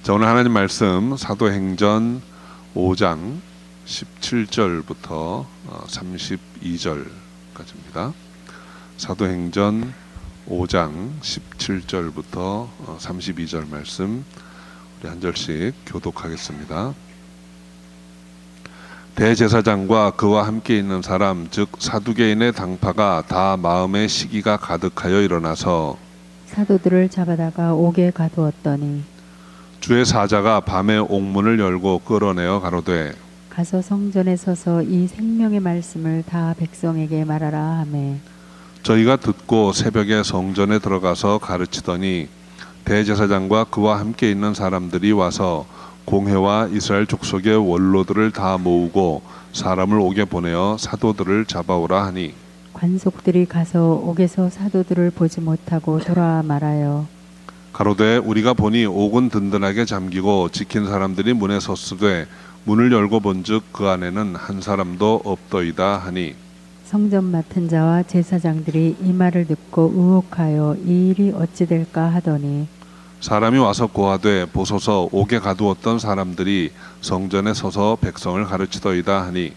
자, 오늘 하나님 말씀 사도행전 5장 17절부터 32절까지입니다. 사도행전 5장 17절부터 32절 말씀 우리 한 절씩 교독하겠습니다. 대제사장과 그와 함께 있는 사람 즉 사두개인의 당파가 다 마음의 시기가 가득하여 일어나서 사도들을 잡아다가 옥에 가두었더니 주의 사자가 밤에 옥문을 열고 끌어내어 가로되 가서 성전에 서서 이 생명의 말씀을 다 백성에게 말하라 하매 저희가 듣고 새벽에 성전에 들어가서 가르치더니 대제사장과 그와 함께 있는 사람들이 와서 공회와 이스라엘 족속의 원로들을 다 모으고 사람을 옥에 보내어 사도들을 잡아오라 하니 관속들이 가서 옥에서 사도들을 보지 못하고 돌아와 말하여 가로되 우리가 보니 옥은 든든하게 잠기고 지킨 사람들이 문에 섰으되 문을 열고 본즉 그 안에는 한 사람도 없더이다 하니 성전 맡은 자와 제사장들이 이 말을 듣고 의혹하여 이 일이 어찌 될까 하더니 사람이 와서 고하되 보소서 옥에 가두었던 사람들이 성전에 서서 백성을 가르치더이다 하니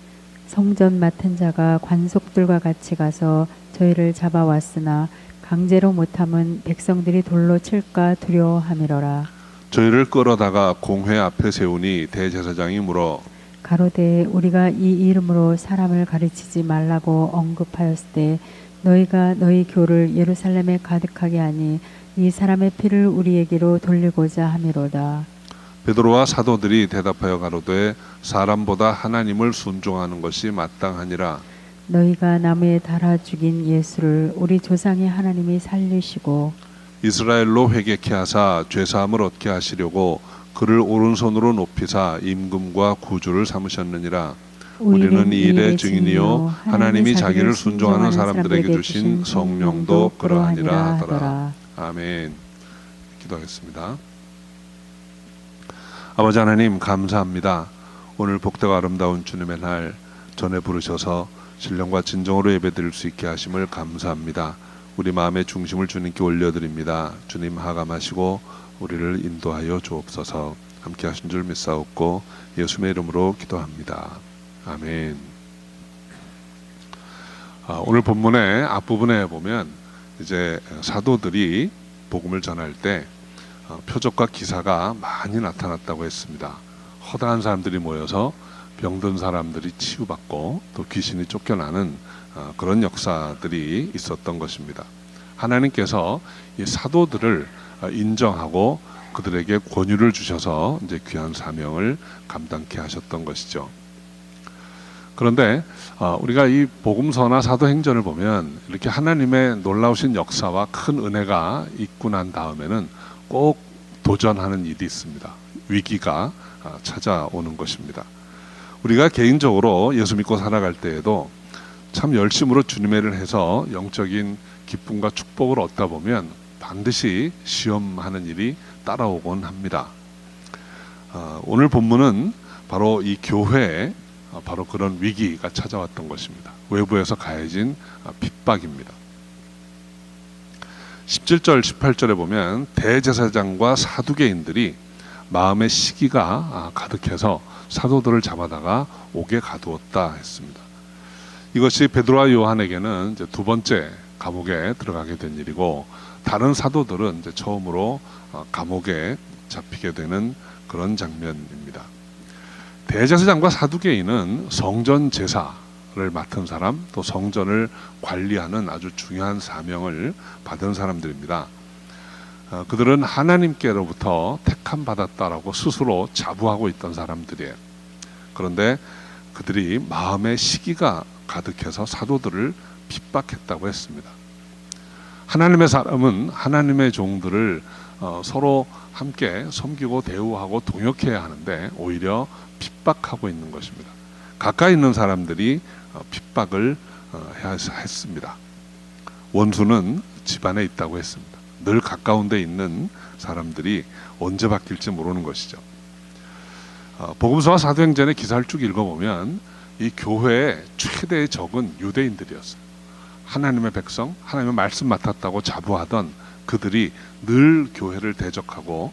성전 맡은 자가 관속들과 같이 가서 저희를 잡아왔으나 강제로 못함은 백성들이 돌로 칠까 두려워함이로라. 저희를 끌어다가 공회 앞에 세우니 대제사장이 물어 가로되 우리가 이 이름으로 사람을 가르치지 말라고 언급하였을 때 너희가 너희 교를 예루살렘에 가득하게 하니 이 사람의 피를 우리에게로 돌리고자 함이로다. 베드로와 사도들이 대답하여 가로되 사람보다 하나님을 순종하는 것이 마땅하니라. 너희가 나무에 달아 죽인 예수를 우리 조상의 하나님이 살리시고 이스라엘로 회개케 하사 죄사함을 얻게 하시려고 그를 오른손으로 높이사 임금과 구주를 삼으셨느니라. 우리는 이 일의 증인이요 하나님이 자기를 순종하는 사람들에게 주신 성령도 그러하니라 하더라. 아멘. 기도하겠습니다. 아버지 하나님 감사합니다. 오늘 복되고 아름다운 주님의 날 전에 부르셔서 신령과 진정으로 예배드릴 수 있게 하심을 감사합니다. 우리 마음의 중심을 주님께 올려드립니다. 주님 하감하시고 우리를 인도하여 주옵소서. 함께 하신 줄 믿사옵고 예수의 이름으로 기도합니다. 아멘. 오늘 본문의 앞부분에 보면 이제 사도들이 복음을 전할 때 표적과 기사가 많이 나타났다고 했습니다. 허다한 사람들이 모여서 병든 사람들이 치유받고 또 귀신이 쫓겨나는 그런 역사들이 있었던 것입니다. 하나님께서 이 사도들을 인정하고 그들에게 권유를 주셔서 이제 귀한 사명을 감당케 하셨던 것이죠. 그런데 우리가 이 복음서나 사도행전을 보면 이렇게 하나님의 놀라우신 역사와 큰 은혜가 있고 난 다음에는 꼭 도전하는 일이 있습니다. 위기가 찾아오는 것입니다. 우리가 개인적으로 예수 믿고 살아갈 때에도 참 열심으로 주님의 일을 해서 영적인 기쁨과 축복을 얻다 보면 반드시 시험하는 일이 따라오곤 합니다. 오늘 본문은 바로 이 교회에 바로 그런 위기가 찾아왔던 것입니다. 외부에서 가해진 핍박입니다. 17절 18절에 보면 대제사장과 사두개인들이 마음의 시기가 가득해서 사도들을 잡아다가 옥에 가두었다 했습니다. 이것이 베드로와 요한에게는 이제 두 번째 감옥에 들어가게 된 일이고 다른 사도들은 이제 처음으로 감옥에 잡히게 되는 그런 장면입니다. 대제사장과 사두개인은 성전 제사를 맡은 사람, 또 성전을 관리하는 아주 중요한 사명을 받은 사람들입니다. 그들은 하나님께로부터 택함 받았다라고 스스로 자부하고 있던 사람들이에요. 그런데 그들이 마음의 시기가 가득해서 사도들을 핍박했다고 했습니다. 하나님의 사람은 하나님의 종들을 서로 함께 섬기고 대우하고 동역해야 하는데 오히려 핍박하고 있는 것입니다. 가까이 있는 사람들이 핍박을 했습니다. 원수는 집안에 있다고 했습니다. 늘 가까운 데 있는 사람들이 언제 바뀔지 모르는 것이죠. 복음서와 사도행전의 기사를 쭉 읽어보면 이 교회의 최대의 적은 유대인들이었어요. 하나님의 백성, 하나님의 말씀 맡았다고 자부하던 그들이 늘 교회를 대적하고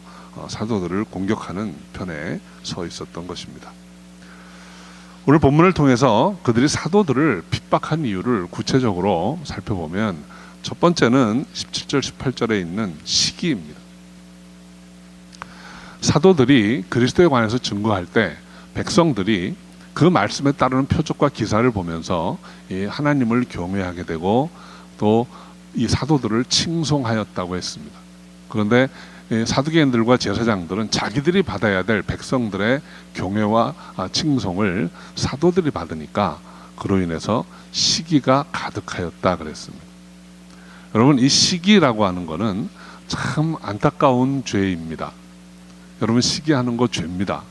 사도들을 공격하는 편에 서 있었던 것입니다. 오늘 본문을 통해서 그들이 사도들을 핍박한 이유를 구체적으로 살펴보면 첫 번째는 17절 18절에 있는 시기입니다. 사도들이 그리스도에 관해서 증거할 때 백성들이 그 말씀에 따르는 표적과 기사를 보면서 하나님을 경외하게 되고 또 이 사도들을 칭송하였다고 했습니다. 그런데 사두개인들과 제사장들은 자기들이 받아야 될 백성들의 경외와 칭송을 사도들이 받으니까 그로 인해서 시기가 가득하였다 그랬습니다. 여러분, 이 시기라고 하는 것은 참 안타까운 죄입니다. 여러분, 시기하는 거 죄입니다.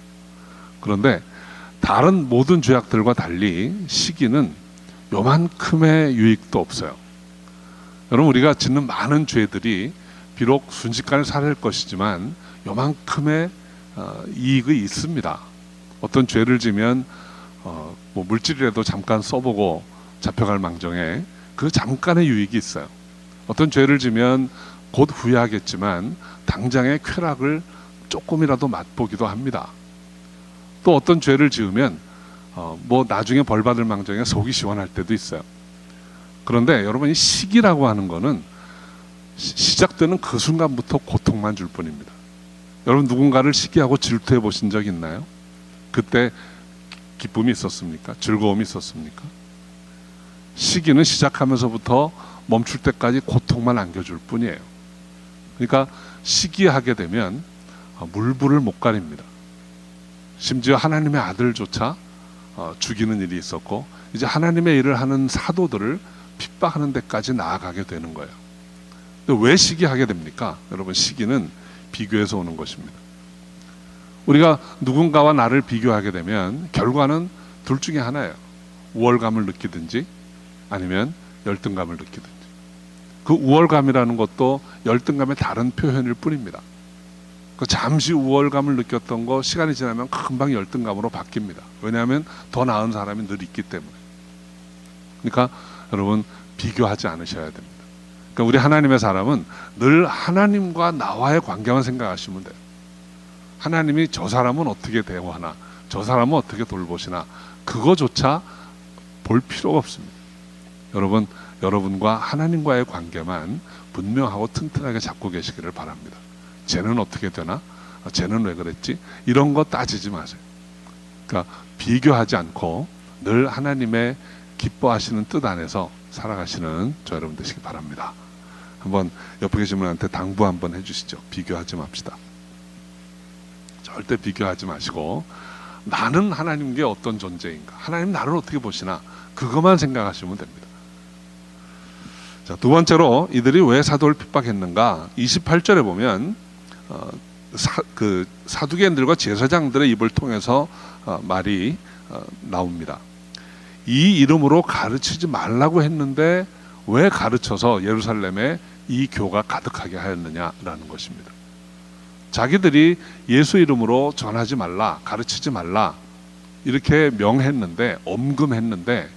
그런데 다른 모든 죄악들과 달리 시기는 요만큼의 유익도 없어요. 여러분, 우리가 짓는 많은 죄들이 비록 순식간에 사라질 것이지만 요만큼의 이익이 있습니다. 어떤 죄를 지면 뭐 물질이라도 잠깐 써보고 잡혀갈 망정에 그 잠깐의 유익이 있어요. 어떤 죄를 지면 곧 후회하겠지만 당장의 쾌락을 조금이라도 맛보기도 합니다. 또 어떤 죄를 지으면 뭐 나중에 벌 받을 망정에 속이 시원할 때도 있어요. 그런데 여러분, 이 시기라고 하는 거는 시작되는 그 순간부터 고통만 줄 뿐입니다. 여러분, 누군가를 시기하고 질투해 보신 적 있나요? 그때 기쁨이 있었습니까? 즐거움이 있었습니까? 시기는 시작하면서부터 멈출 때까지 고통만 안겨줄 뿐이에요. 그러니까 시기하게 되면 물불을 못 가립니다. 심지어 하나님의 아들조차 죽이는 일이 있었고, 이제 하나님의 일을 하는 사도들을 핍박하는 데까지 나아가게 되는 거예요. 왜 시기하게 됩니까? 여러분, 시기는 비교에서 오는 것입니다. 우리가 누군가와 나를 비교하게 되면 결과는 둘 중에 하나예요. 우월감을 느끼든지 아니면 열등감을 느끼든지. 그 우월감이라는 것도 열등감의 다른 표현일 뿐입니다. 그 잠시 우월감을 느꼈던 거 시간이 지나면 금방 열등감으로 바뀝니다. 왜냐하면 더 나은 사람이 늘 있기 때문에. 그러니까 여러분, 비교하지 않으셔야 됩니다. 그러니까 우리 하나님의 사람은 늘 하나님과 나와의 관계만 생각하시면 돼요. 하나님이 저 사람은 어떻게 대우하나, 저 사람은 어떻게 돌보시나, 그거조차 볼 필요가 없습니다. 여러분, 여러분과 하나님과의 관계만 분명하고 튼튼하게 잡고 계시기를 바랍니다. 쟤는 어떻게 되나? 쟤는 왜 그랬지? 이런 거 따지지 마세요. 그러니까 비교하지 않고 늘 하나님의 기뻐하시는 뜻 안에서 살아가시는 저 여러분 되시기 바랍니다. 한번 옆에 계신 분한테 당부 한번 해주시죠. 비교하지 맙시다. 절대 비교하지 마시고 나는 하나님께 어떤 존재인가, 하나님 나를 어떻게 보시나, 그것만 생각하시면 됩니다. 자, 두 번째로 이들이 왜 사도를 핍박했는가? 28절에 보면 사두개인들과 제사장들의 입을 통해서 말이 나옵니다. 이 이름으로 가르치지 말라고 했는데 왜 가르쳐서 예루살렘에 이 교가 가득하게 하였느냐라는 것입니다. 자기들이 예수 이름으로 전하지 말라, 가르치지 말라 이렇게 명했는데, 엄금했는데,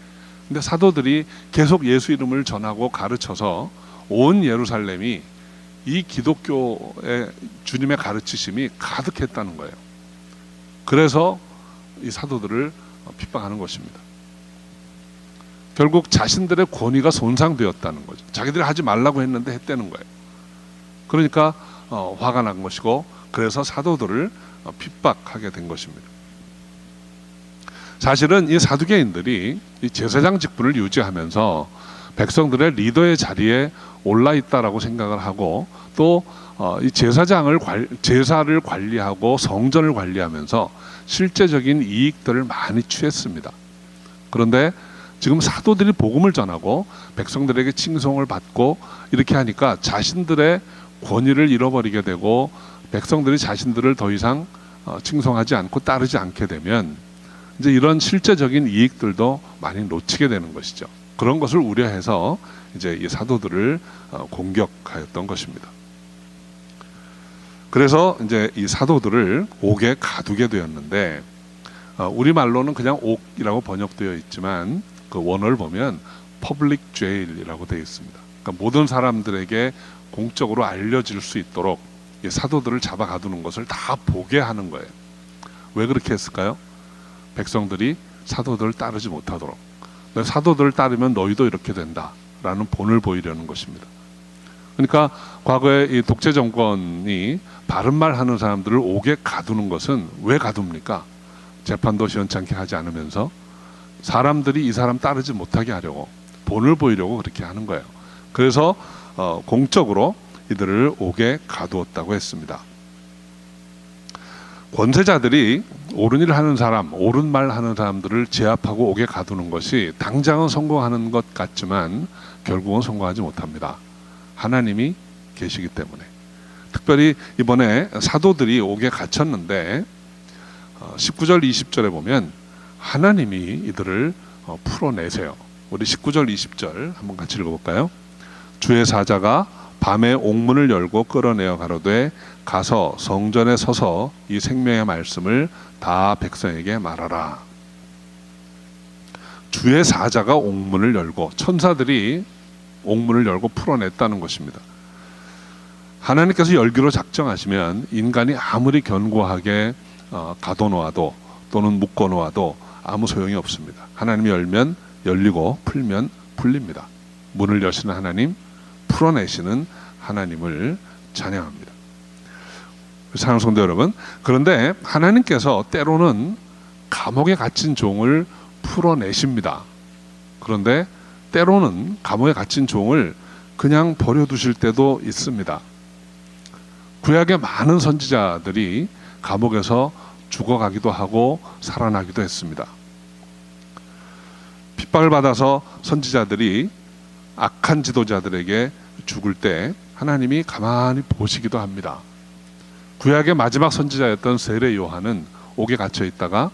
근데 사도들이 계속 예수 이름을 전하고 가르쳐서 온 예루살렘이 이 기독교의 주님의 가르치심이 가득했다는 거예요. 그래서 이 사도들을 핍박하는 것입니다. 결국 자신들의 권위가 손상되었다는 거죠. 자기들이 하지 말라고 했는데 했다는 거예요. 그러니까 화가 난 것이고, 그래서 사도들을 핍박하게 된 것입니다. 사실은 이 사두개인들이 이 제사장 직분을 유지하면서 백성들의 리더의 자리에 올라 있다라고 생각을 하고, 또 이 제사를 관리하고 성전을 관리하면서 실제적인 이익들을 많이 취했습니다. 그런데 지금 사도들이 복음을 전하고 백성들에게 칭송을 받고 이렇게 하니까 자신들의 권위를 잃어버리게 되고, 백성들이 자신들을 더 이상 칭송하지 않고 따르지 않게 되면 이제 이런 실제적인 이익들도 많이 놓치게 되는 것이죠. 그런 것을 우려해서 이제 이 사도들을 공격하였던 것입니다. 그래서 이제 이 사도들을 옥에 가두게 되었는데, 우리 말로는 그냥 옥이라고 번역되어 있지만 그 원어를 보면 퍼블릭 제일이라고 되어 있습니다. 그러니까 모든 사람들에게 공적으로 알려질 수 있도록 이 사도들을 잡아 가두는 것을 다 보게 하는 거예요. 왜 그렇게 했을까요? 백성들이 사도들을 따르지 못하도록. 사도들을 따르면 너희도 이렇게 된다라는 본을 보이려는 것입니다. 그러니까 과거에 이 독재 정권이 바른 말 하는 사람들을 옥에 가두는 것은 왜 가둡니까? 재판도 시원찮게 하지 않으면서 사람들이 이 사람 따르지 못하게 하려고, 본을 보이려고 그렇게 하는 거예요. 그래서 공적으로 이들을 옥에 가두었다고 했습니다. 권세자들이 옳은 일 하는 사람, 옳은 말 하는 사람들을 제압하고 옥에 가두는 것이 당장은 성공하는 것 같지만 결국은 성공하지 못합니다. 하나님이 계시기 때문에. 특별히 이번에 사도들이 옥에 갇혔는데 19절 20절에 보면 하나님이 이들을 풀어내세요. 우리 19절 20절 한번 같이 읽어볼까요? 주의 사자가 밤에 옥문을 열고 끌어내어 가로되 가서 성전에 서서 이 생명의 말씀을 다 백성에게 말하라. 주의 사자가 옥문을 열고, 천사들이 옥문을 열고 풀어냈다는 것입니다. 하나님께서 열기로 작정하시면 인간이 아무리 견고하게 가둬놓아도 또는 묶어놓아도 아무 소용이 없습니다. 하나님이 열면 열리고 풀면 풀립니다. 문을 여시는 하나님, 풀어내시는 하나님을 찬양합니다. 사랑하는 성도 여러분, 그런데 하나님께서 때로는 감옥에 갇힌 종을 풀어내십니다. 그런데 때로는 감옥에 갇힌 종을 그냥 버려두실 때도 있습니다. 구약의 많은 선지자들이 감옥에서 죽어가기도 하고 살아나기도 했습니다. 핍박을 받아서 선지자들이 악한 지도자들에게 죽을 때 하나님이 가만히 보시기도 합니다. 구약의 마지막 선지자였던 세례 요한은 옥에 갇혀 있다가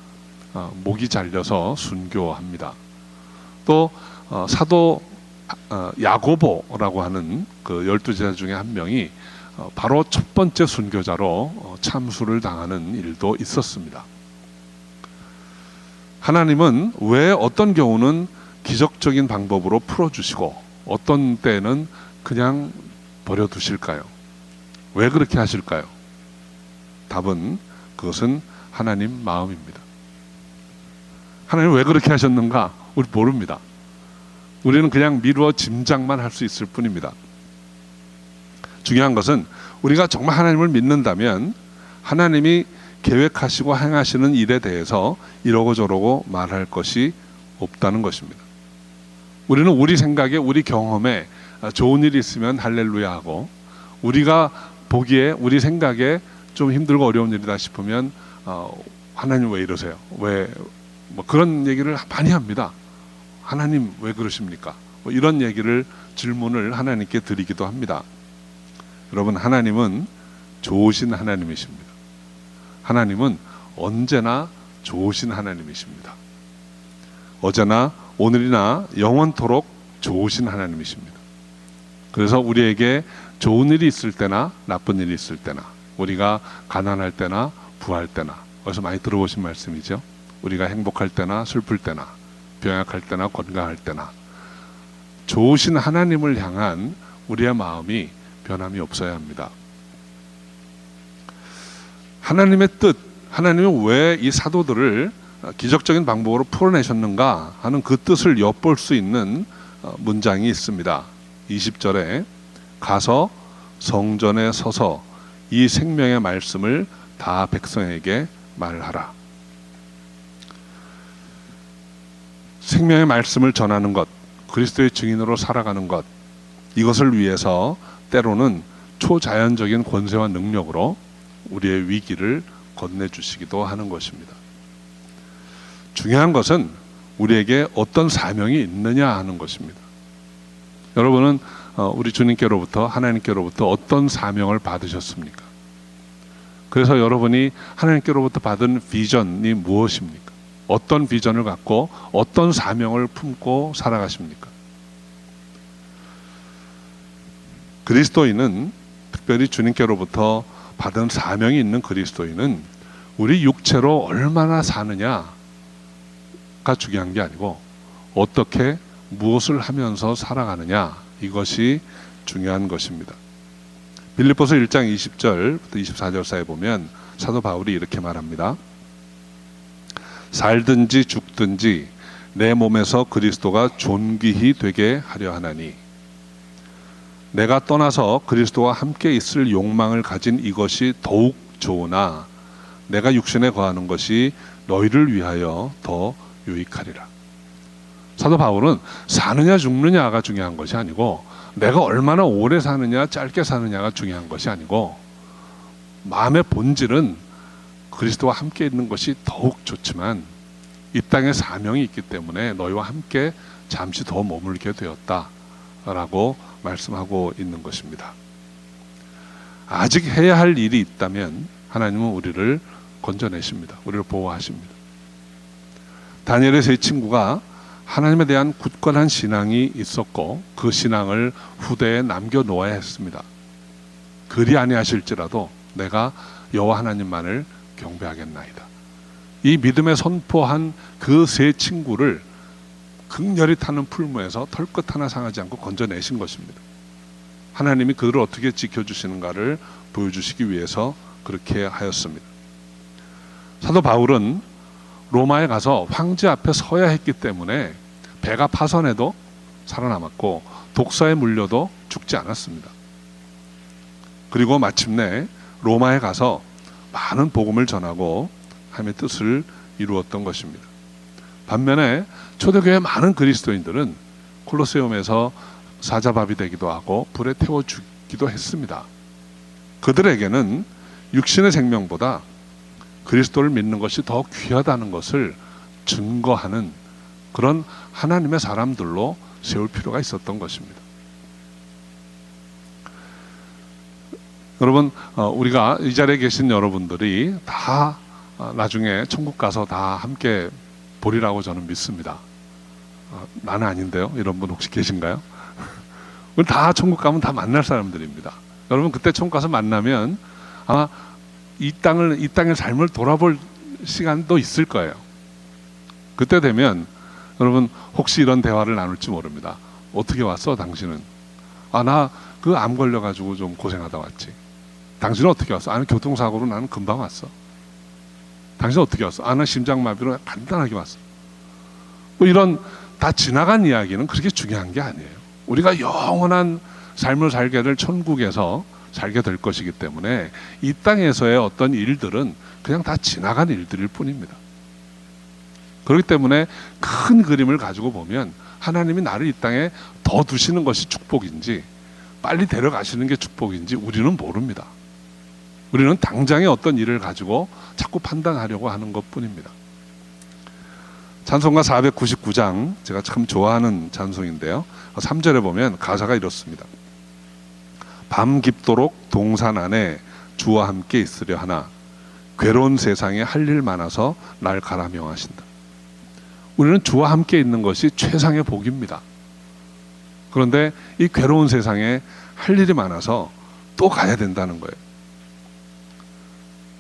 목이 잘려서 순교합니다. 또 사도 야고보라고 하는 그 12제자 중에 한 명이 바로 첫 번째 순교자로 참수를 당하는 일도 있었습니다. 하나님은 왜 어떤 경우는 기적적인 방법으로 풀어주시고 어떤 때는 그냥 버려두실까요? 왜 그렇게 하실까요? 답은 그것은 하나님 마음입니다. 하나님 왜 그렇게 하셨는가? 우리 모릅니다. 우리는 그냥 미루어 짐작만 할 수 있을 뿐입니다. 중요한 것은 우리가 정말 하나님을 믿는다면 하나님이 계획하시고 행하시는 일에 대해서 이러고 저러고 말할 것이 없다는 것입니다. 우리는 우리 생각에, 우리 경험에 좋은 일이 있으면 할렐루야 하고, 우리가 보기에 우리 생각에 좀 힘들고 어려운 일이다 싶으면 하나님 왜 이러세요? 왜 뭐 그런 얘기를 많이 합니다. 하나님 왜 그러십니까? 뭐 이런 얘기를, 질문을 하나님께 드리기도 합니다. 여러분, 하나님은 좋으신 하나님이십니다. 하나님은 언제나 좋으신 하나님이십니다. 어제나 오늘이나 영원토록 좋으신 하나님이십니다. 그래서 우리에게 좋은 일이 있을 때나 나쁜 일이 있을 때나, 우리가 가난할 때나 부할 때나, 어디서 많이 들어보신 말씀이죠. 우리가 행복할 때나 슬플 때나, 병약할 때나 건강할 때나, 좋으신 하나님을 향한 우리의 마음이 변함이 없어야 합니다. 하나님의 뜻, 하나님은 왜 이 사도들을 기적적인 방법으로 풀어내셨는가 하는 그 뜻을 엿볼 수 있는 문장이 있습니다. 20절에 가서 성전에 서서 이 생명의 말씀을 다 백성에게 말하라. 생명의 말씀을 전하는 것, 그리스도의 증인으로 살아가는 것, 이것을 위해서 때로는 초자연적인 권세와 능력으로 우리의 위기를 건네주시기도 하는 것입니다. 중요한 것은 우리에게 어떤 사명이 있느냐 하는 것입니다. 여러분은 우리 주님께로부터, 하나님께로부터 어떤 사명을 받으셨습니까? 그래서 여러분이 하나님께로부터 받은 비전이 무엇입니까? 어떤 비전을 갖고 어떤 사명을 품고 살아가십니까? 그리스도인은, 특별히 주님께로부터 받은 사명이 있는 그리스도인은 우리 육체로 얼마나 사느냐가 중요한 게 아니고 어떻게, 무엇을 하면서 살아가느냐, 이것이 중요한 것입니다. 빌립보서 1장 20절부터 24절 사이에 보면 사도 바울이 이렇게 말합니다. 살든지 죽든지 내 몸에서 그리스도가 존귀히 되게 하려 하나니 내가 떠나서 그리스도와 함께 있을 욕망을 가진 이것이 더욱 좋으나 내가 육신에 거하는 것이 너희를 위하여 더 유익하리라. 사도 바울은 사느냐 죽느냐가 중요한 것이 아니고 내가 얼마나 오래 사느냐 짧게 사느냐가 중요한 것이 아니고 마음의 본질은 그리스도와 함께 있는 것이 더욱 좋지만 이 땅에 사명이 있기 때문에 너희와 함께 잠시 더 머물게 되었다라고 말씀하고 있는 것입니다. 아직 해야 할 일이 있다면 하나님은 우리를 건져내십니다. 우리를 보호하십니다. 다니엘의 세 친구가 하나님에 대한 굳건한 신앙이 있었고 그 신앙을 후대에 남겨놓아야 했습니다. 그리 아니하실지라도 내가 여호와 하나님만을 경배하겠나이다. 이 믿음에 선포한 그 세 친구를 극렬히 타는 풀무에서 털끝 하나 상하지 않고 건져내신 것입니다. 하나님이 그들을 어떻게 지켜주시는가를 보여주시기 위해서 그렇게 하였습니다. 사도 바울은 로마에 가서 황제 앞에 서야 했기 때문에 배가 파선해도 살아남았고 독사에 물려도 죽지 않았습니다. 그리고 마침내 로마에 가서 많은 복음을 전하고 하나님의 뜻을 이루었던 것입니다. 반면에 초대교회 많은 그리스도인들은 콜로세움에서 사자밥이 되기도 하고 불에 태워 죽기도 했습니다. 그들에게는 육신의 생명보다 그리스도를 믿는 것이 더 귀하다는 것을 증거하는 그런 하나님의 사람들로 세울 필요가 있었던 것입니다. 여러분, 우리가 이 자리에 계신 여러분들이 다 나중에 천국 가서 다 함께 보리라고 저는 믿습니다. 나는 아닌데요? 이런 분 혹시 계신가요? 우리 다 천국 가면 다 만날 사람들입니다. 여러분 그때 천국 가서 만나면 아마 이 땅의 삶을 돌아볼 시간도 있을 거예요. 그때 되면 여러분 혹시 이런 대화를 나눌지 모릅니다. 어떻게 왔어 당신은? 나 그 암 걸려가지고 좀 고생하다 왔지. 당신은 어떻게 왔어? 나는 교통사고로 나는 금방 왔어. 당신은 어떻게 왔어? 나 심장마비로 간단하게 왔어. 뭐 이런 다 지나간 이야기는 그렇게 중요한 게 아니에요. 우리가 영원한 삶을 살게 될 천국에서 살게 될 것이기 때문에 이 땅에서의 어떤 일들은 그냥 다 지나간 일들일 뿐입니다. 그렇기 때문에 큰 그림을 가지고 보면 하나님이 나를 이 땅에 더 두시는 것이 축복인지 빨리 데려가시는 게 축복인지 우리는 모릅니다. 우리는 당장의 어떤 일을 가지고 자꾸 판단하려고 하는 것뿐입니다. 찬송가 499장 제가 참 좋아하는 찬송인데요. 3절에 보면 가사가 이렇습니다. 밤 깊도록 동산 안에 주와 함께 있으려 하나 괴로운 세상에 할 일 많아서 날 가라 명하신다. 우리는 주와 함께 있는 것이 최상의 복입니다. 그런데 이 괴로운 세상에 할 일이 많아서 또 가야 된다는 거예요.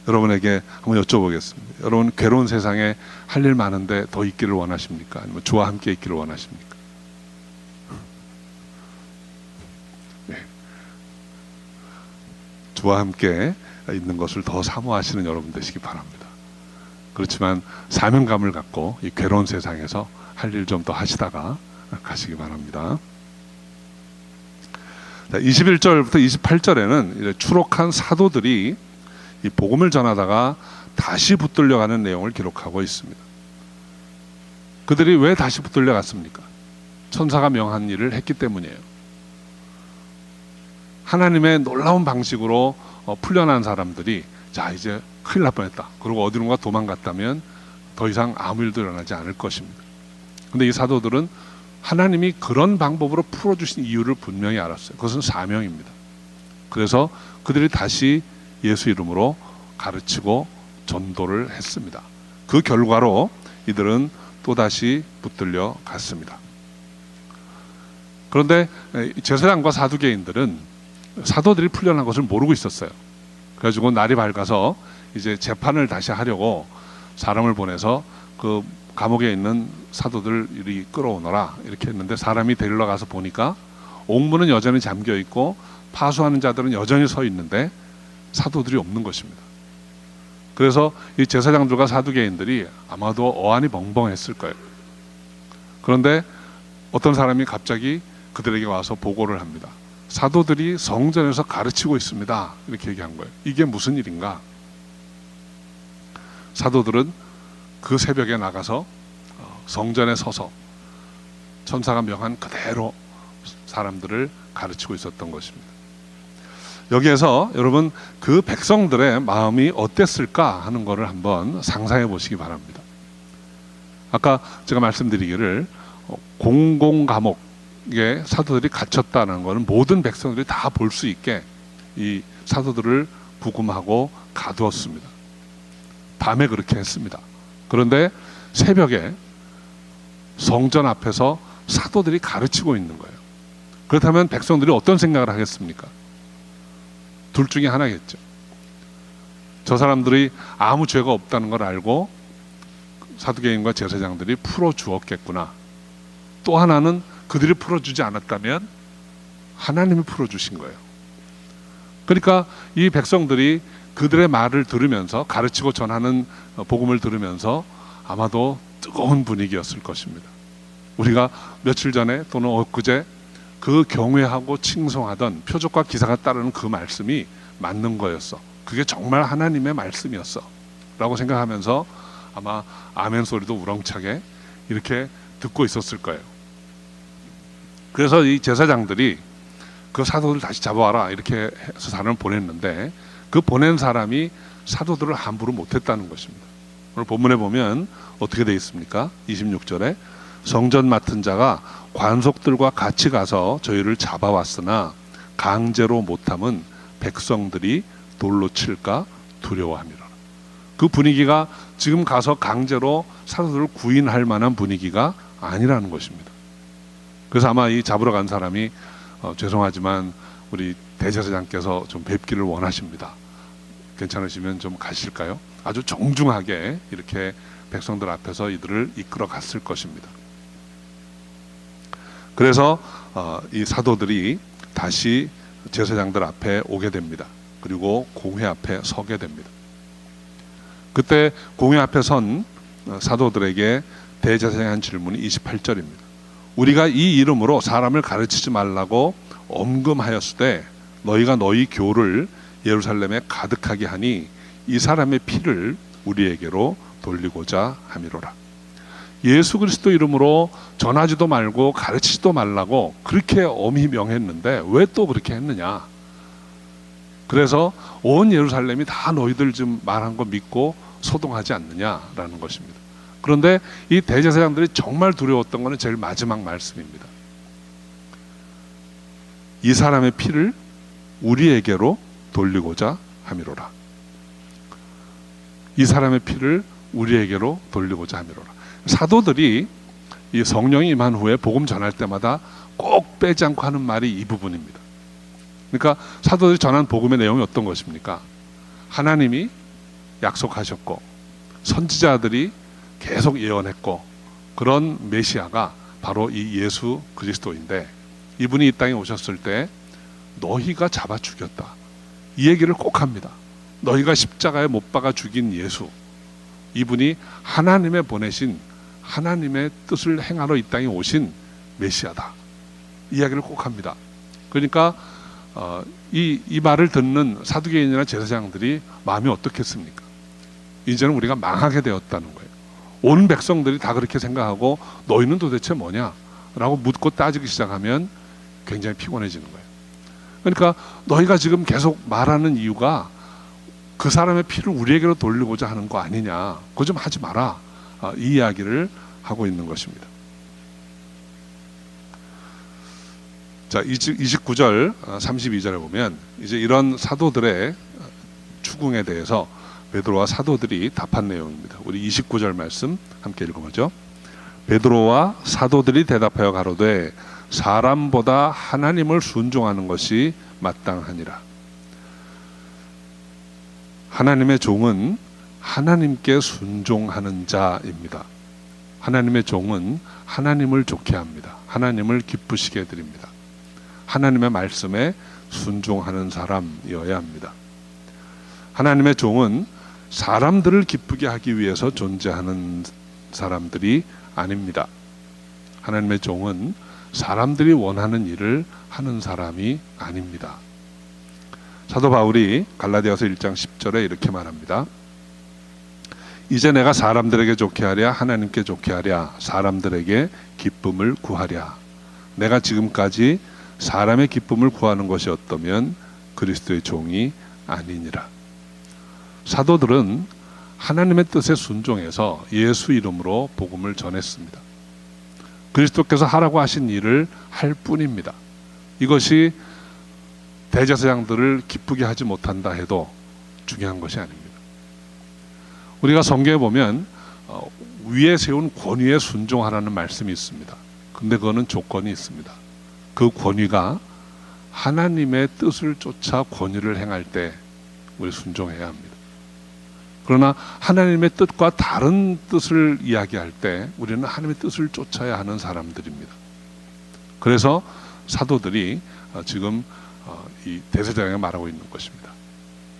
여러분에게 한번 여쭤보겠습니다. 여러분 괴로운 세상에 할 일 많은데 더 있기를 원하십니까? 아니면 주와 함께 있기를 원하십니까? 네. 주와 함께 있는 것을 더 사모하시는 여러분 되시기 바랍니다. 그렇지만 사명감을 갖고 이 괴로운 세상에서 할 일 좀 더 하시다가 가시기 바랍니다. 21절부터 28절에는 추록한 사도들이 이 복음을 전하다가 다시 붙들려가는 내용을 기록하고 있습니다. 그들이 왜 다시 붙들려갔습니까? 천사가 명한 일을 했기 때문이에요. 하나님의 놀라운 방식으로 풀려난 사람들이 자 이제 큰일 날 뻔했다. 그리고 어디론가 도망갔다면 더 이상 아무 일도 일어나지 않을 것입니다. 그런데 이 사도들은 하나님이 그런 방법으로 풀어주신 이유를 분명히 알았어요. 그것은 사명입니다. 그래서 그들이 다시 예수 이름으로 가르치고 전도를 했습니다. 그 결과로 이들은 또다시 붙들려 갔습니다. 그런데 제사장과 사두개인들은 사도들이 풀려난 것을 모르고 있었어요. 그래가지고 날이 밝아서 이제 재판을 다시 하려고 사람을 보내서 그 감옥에 있는 사도들이 끌어오너라 이렇게 했는데 사람이 데리러 가서 보니까 옥문은 여전히 잠겨 있고 파수하는 자들은 여전히 서 있는데 사도들이 없는 것입니다. 그래서 이 제사장들과 사두개인들이 아마도 어안이 벙벙했을 거예요. 그런데 어떤 사람이 갑자기 그들에게 와서 보고를 합니다. 사도들이 성전에서 가르치고 있습니다. 이렇게 얘기한 거예요. 이게 무슨 일인가? 사도들은 그 새벽에 나가서 성전에 서서 천사가 명한 그대로 사람들을 가르치고 있었던 것입니다. 여기에서 여러분 그 백성들의 마음이 어땠을까 하는 것을 한번 상상해 보시기 바랍니다. 아까 제가 말씀드리기를 공공 감옥에 사도들이 갇혔다는 것은 모든 백성들이 다 볼 수 있게 이 사도들을 구금하고 가두었습니다. 밤에 그렇게 했습니다. 그런데 새벽에 성전 앞에서 사도들이 가르치고 있는 거예요. 그렇다면 백성들이 어떤 생각을 하겠습니까? 둘 중에 하나겠죠. 저 사람들이 아무 죄가 없다는 걸 알고 사두개인과 제사장들이 풀어주었겠구나. 또 하나는 그들이 풀어주지 않았다면 하나님이 풀어주신 거예요. 그러니까 이 백성들이 그들의 말을 들으면서 가르치고 전하는 복음을 들으면서 아마도 뜨거운 분위기였을 것입니다. 우리가 며칠 전에 또는 엊그제 그 경외하고 칭송하던 표적과 기사가 따르는 그 말씀이 맞는 거였어. 그게 정말 하나님의 말씀이었어 라고 생각하면서 아마 아멘 소리도 우렁차게 이렇게 듣고 있었을 거예요. 그래서 이 제사장들이 그 사도들 다시 잡아와라 이렇게 해서 사람을 보냈는데 그 보낸 사람이 사도들을 함부로 못했다는 것입니다. 오늘 본문에 보면 어떻게 되어 있습니까? 26절에 성전 맡은 자가 관속들과 같이 가서 저희를 잡아왔으나 강제로 못함은 백성들이 돌로 칠까 두려워함이라. 그 분위기가 지금 가서 강제로 사도들을 구인할 만한 분위기가 아니라는 것입니다. 그래서 아마 이 잡으러 간 사람이 죄송하지만 우리 대제사장께서 좀 뵙기를 원하십니다. 괜찮으시면 좀 가실까요? 아주 정중하게 이렇게 백성들 앞에서 이들을 이끌어 갔을 것입니다. 그래서 이 사도들이 다시 제사장들 앞에 오게 됩니다. 그리고 공회 앞에 서게 됩니다. 그때 공회 앞에 선 사도들에게 대제사장이 한 질문이 28절입니다. 우리가 이 이름으로 사람을 가르치지 말라고 엄금하였으되 너희가 너희 교를 예루살렘에 가득하게 하니 이 사람의 피를 우리에게로 돌리고자 함이로라. 예수 그리스도 이름으로 전하지도 말고 가르치지도 말라고 그렇게 엄히 명했는데 왜 또 그렇게 했느냐? 그래서 온 예루살렘이 다 너희들 지금 말한 거 믿고 소동하지 않느냐라는 것입니다. 그런데 이 대제사장들이 정말 두려웠던 것은 제일 마지막 말씀입니다. 이 사람의 피를 우리에게로 돌리고자 함이로라. 이 사람의 피를 우리에게로 돌리고자 함이로라. 사도들이 이 성령이 임한 후에 복음 전할 때마다 꼭 빼지 않고 하는 말이 이 부분입니다. 그러니까 사도들이 전한 복음의 내용이 어떤 것입니까? 하나님이 약속하셨고 선지자들이 계속 예언했고 그런 메시아가 바로 이 예수 그리스도인데 이분이 이 땅에 오셨을 때 너희가 잡아 죽였다. 이 얘기를 꼭 합니다. 너희가 십자가에 못 박아 죽인 예수, 이분이 하나님의 보내신 하나님의 뜻을 행하러 이 땅에 오신 메시아다. 이 이야기를 꼭 합니다. 그러니까 이 말을 듣는 사두개인이나 제사장들이 마음이 어떻겠습니까? 이제는 우리가 망하게 되었다는 거예요. 온 백성들이 다 그렇게 생각하고 너희는 도대체 뭐냐? 라고 묻고 따지기 시작하면 굉장히 피곤해지는 거예요. 그러니까 너희가 지금 계속 말하는 이유가 그 사람의 피를 우리에게로 돌리고자 하는 거 아니냐. 그거 좀 하지 마라. 이 이야기를 하고 있는 것입니다. 자, 29절, 32절에 보면 이제 이런 사도들의 추궁에 대해서 베드로와 사도들이 답한 내용입니다. 우리 29절 말씀 함께 읽어보죠. 베드로와 사도들이 대답하여 가로되 사람보다 하나님을 순종하는 것이 마땅하니라. 하나님의 종은 하나님께 순종하는 자입니다. 하나님의 종은 하나님을 좋게 합니다. 하나님을 기쁘시게 해드립니다. 하나님의 말씀에 순종하는 사람이어야 합니다. 하나님의 종은 사람들을 기쁘게 하기 위해서 존재하는 사람들이 아닙니다. 하나님의 종은 사람들이 원하는 일을 하는 사람이 아닙니다. 사도 바울이 갈라디아서 1장 10절에 이렇게 말합니다. 이제 내가 사람들에게 좋게 하랴 하나님께 좋게 하랴 사람들에게 기쁨을 구하랴. 내가 지금까지 사람의 기쁨을 구하는 것이 어떠면 그리스도의 종이 아니니라. 사도들은 하나님의 뜻에 순종해서 예수 이름으로 복음을 전했습니다. 그리스도께서 하라고 하신 일을 할 뿐입니다. 이것이 대제사장들을 기쁘게 하지 못한다 해도 중요한 것이 아닙니다. 우리가 성경에 보면 위에 세운 권위에 순종하라는 말씀이 있습니다. 근데 그거는 조건이 있습니다. 그 권위가 하나님의 뜻을 쫓아 권위를 행할 때 우리 순종해야 합니다. 그러나 하나님의 뜻과 다른 뜻을 이야기할 때 우리는 하나님의 뜻을 쫓아야 하는 사람들입니다. 그래서 사도들이 지금 이 대제사장에 말하고 있는 것입니다.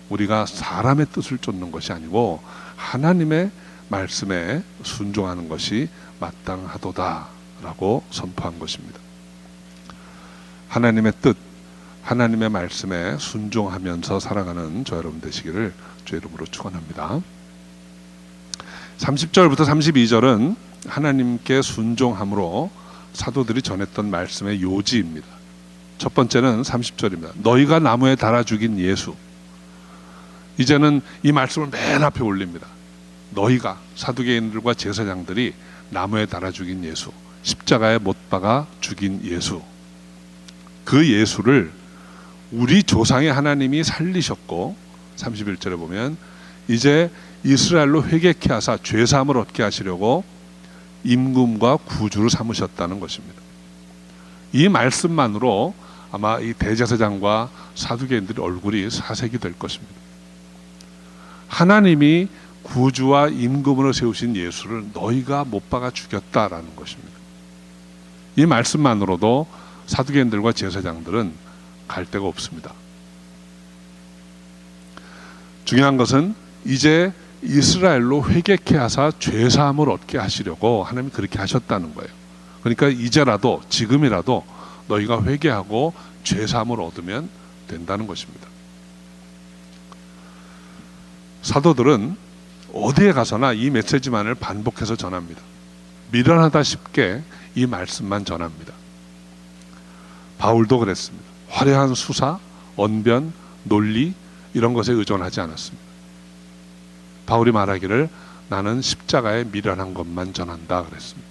우리가 사람의 뜻을 쫓는 것이 아니고 하나님의 말씀에 순종하는 것이 마땅하도다라고 선포한 것입니다. 하나님의 뜻, 하나님의 말씀에 순종하면서 살아가는 저 여러분 되시기를 주의 이름으로 축원합니다. 30절부터 32절은 하나님께 순종함으로 사도들이 전했던 말씀의 요지입니다. 첫 번째는 30절입니다. 너희가 나무에 달아 죽인 예수. 이제는 이 말씀을 맨 앞에 올립니다. 너희가, 사두개인들과 제사장들이 나무에 달아 죽인 예수, 십자가에 못 박아 죽인 예수, 그 예수를 우리 조상의 하나님이 살리셨고 31절에 보면 이제 이스라엘로 회개케 하사 죄사함을 얻게 하시려고 임금과 구주를 삼으셨다는 것입니다. 이 말씀만으로 아마 이 대제사장과 사두개인들의 얼굴이 사색이 될 것입니다. 하나님이 구주와 임금으로 세우신 예수를 너희가 못 박아 죽였다라는 것입니다. 이 말씀만으로도 사두개인들과 제사장들은 갈 데가 없습니다. 중요한 것은 이제 이스라엘로 회개케 하사 죄사함을 얻게 하시려고 하나님이 그렇게 하셨다는 거예요. 그러니까 이제라도, 지금이라도 너희가 회개하고 죄사함을 얻으면 된다는 것입니다. 사도들은 어디에 가서나 이 메시지만을 반복해서 전합니다. 미련하다 싶게 이 말씀만 전합니다. 바울도 그랬습니다. 화려한 수사, 언변, 논리 이런 것에 의존하지 않았습니다. 바울이 말하기를 나는 십자가에 미련한 것만 전한다 그랬습니다.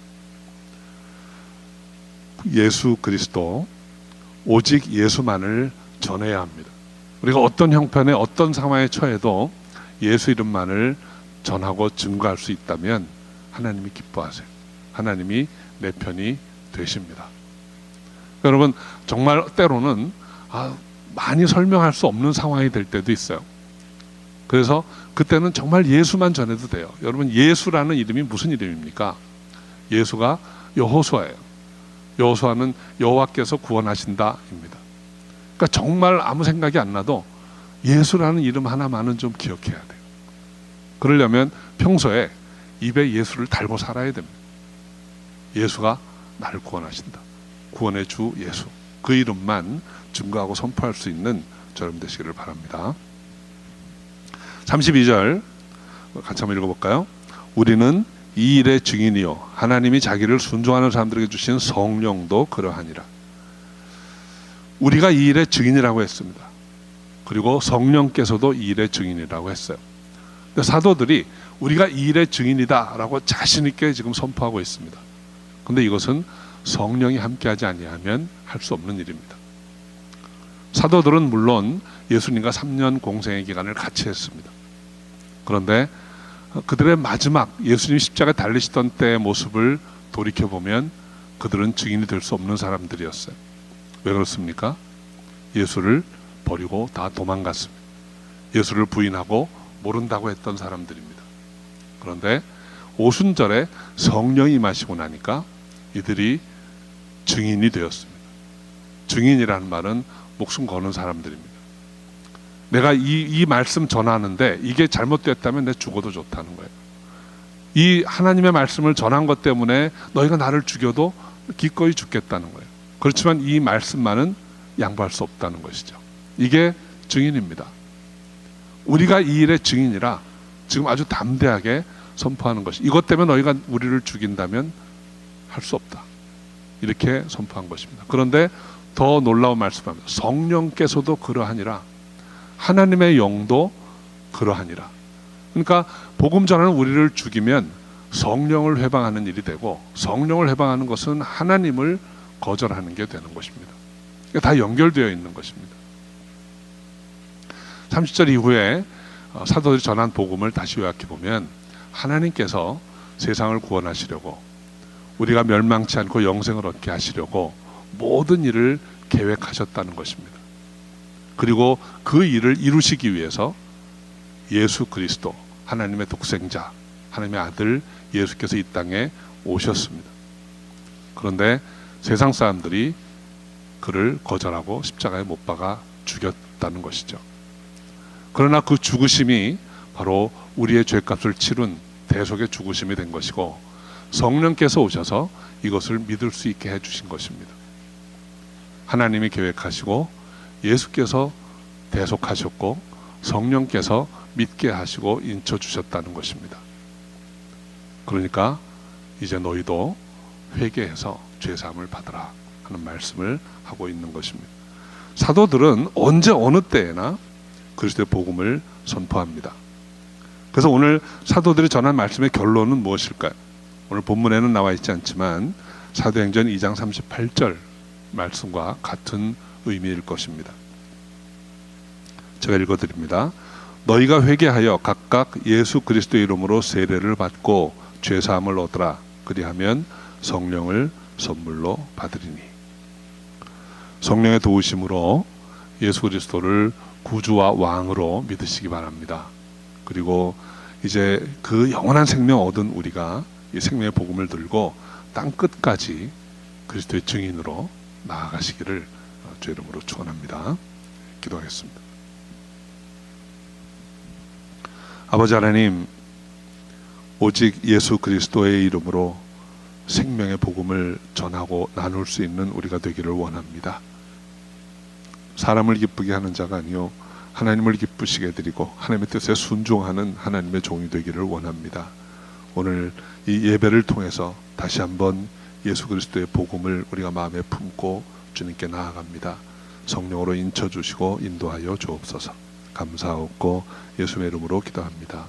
예수 그리스도, 오직 예수만을 전해야 합니다. 우리가 어떤 형편에 어떤 상황에 처해도 예수 이름만을 전하고 증거할 수 있다면 하나님이 기뻐하세요. 하나님이 내 편이 되십니다. 여러분 정말 때로는 많이 설명할 수 없는 상황이 될 때도 있어요. 그래서 그때는 정말 예수만 전해도 돼요. 여러분 예수라는 이름이 무슨 이름입니까? 예수가 여호수아예요. 여호수아는 여호와께서 구원하신다입니다. 그러니까 정말 아무 생각이 안 나도 예수라는 이름 하나만은 좀 기억해야 돼요. 그러려면 평소에 입에 예수를 달고 살아야 됩니다. 예수가 나를 구원하신다. 구원의 주 예수. 그 이름만 증거하고 선포할 수 있는 저러분 되시기를 바랍니다. 32절 같이 한번 읽어볼까요? 우리는 이 일의 증인이요 하나님이 자기를 순종하는 사람들에게 주신 성령도 그러하니라. 우리가 이 일의 증인이라고 했습니다. 그리고 성령께서도 이 일의 증인이라고 했어요. 근데 사도들이 우리가 이 일의 증인이다라고 자신 있게 지금 선포하고 있습니다. 근데 이것은 성령이 함께하지 아니하면 할 수 없는 일입니다. 사도들은 물론 예수님과 3년 공생의 기간을 같이 했습니다. 그런데 그들의 마지막 예수님 십자가에 달리시던 때의 모습을 돌이켜보면 그들은 증인이 될 수 없는 사람들이었어요. 왜 그렇습니까? 예수를 버리고 다 도망갔습니다. 예수를 부인하고 모른다고 했던 사람들입니다. 그런데 증인이라는 말은 목숨 거는 사람들입니다. 내가 이 말씀 전하는데 이게 잘못됐다면 내 죽어도 좋다는 거예요. 이 하나님의 말씀을 전한 것 때문에 너희가 나를 죽여도 기꺼이 죽겠다는 거예요. 그렇지만 이 말씀만은 양보할 수 없다는 것이죠. 이게 증인입니다. 우리가 이 일의 증인이라 지금 아주 담대하게 선포하는 것이, 이것 때문에 너희가 우리를 죽인다면 할 수 없다, 이렇게 선포한 것입니다. 그런데 더 놀라운 말씀입니다. 성령께서도 그러하니라, 하나님의 영도 그러하니라. 그러니까 복음 전하는 우리를 죽이면 성령을 회방하는 일이 되고, 성령을 회방하는 것은 하나님을 거절하는 게 되는 것입니다. 다 연결되어 있는 것입니다. 30절 이후에 사도들이 전한 복음을 다시 요약해 보면, 하나님께서 세상을 구원하시려고, 우리가 멸망치 않고 영생을 얻게 하시려고 모든 일을 계획하셨다는 것입니다. 그리고 그 일을 이루시기 위해서 예수 그리스도, 하나님의 독생자, 하나님의 아들 예수께서 이 땅에 오셨습니다. 그런데 세상 사람들이 그를 거절하고 십자가에 못 박아 죽였다는 것이죠. 그러나 그 죽으심이 바로 우리의 죄값을 치룬 대속의 죽으심이 된 것이고, 성령께서 오셔서 이것을 믿을 수 있게 해주신 것입니다. 하나님이 계획하시고 예수께서 대속하셨고 성령께서 믿게 하시고 인쳐주셨다는 것입니다. 그러니까 이제 너희도 회개해서 죄사함을 받으라 하는 말씀을 하고 있는 것입니다. 사도들은 언제 어느 때에나 그리스도의 복음을 선포합니다. 그래서 오늘 사도들이 전한 말씀의 결론은 무엇일까요? 오늘 본문에는 나와 있지 않지만 사도행전 2장 38절 말씀과 같은 의미일 것입니다. 제가 읽어드립니다. 너희가 회개하여 각각 예수 그리스도의 이름으로 세례를 받고 죄사함을 얻으라. 그리하면 성령을 선물로 받으리니. 성령의 도우심으로 예수 그리스도를 구주와 왕으로 믿으시기 바랍니다. 그리고 이제 그 영원한 생명 얻은 우리가 이 생명의 복음을 들고 땅 끝까지 그리스도의 증인으로 나아가시기를 주의 이름으로 축원합니다. 기도하겠습니다. 아버지 하나님, 오직 예수 그리스도의 이름으로 생명의 복음을 전하고 나눌 수 있는 우리가 되기를 원합니다. 사람을 기쁘게 하는 자가 아니요 하나님을 기쁘시게 드리고 하나님의 뜻에 순종하는 하나님의 종이 되기를 원합니다. 오늘 이 예배를 통해서 다시 한번 예수 그리스도의 복음을 우리가 마음에 품고 주님께 나아갑니다. 성령으로 인쳐주시고 인도하여 주옵소서. 감사하고 예수의 이름으로 기도합니다.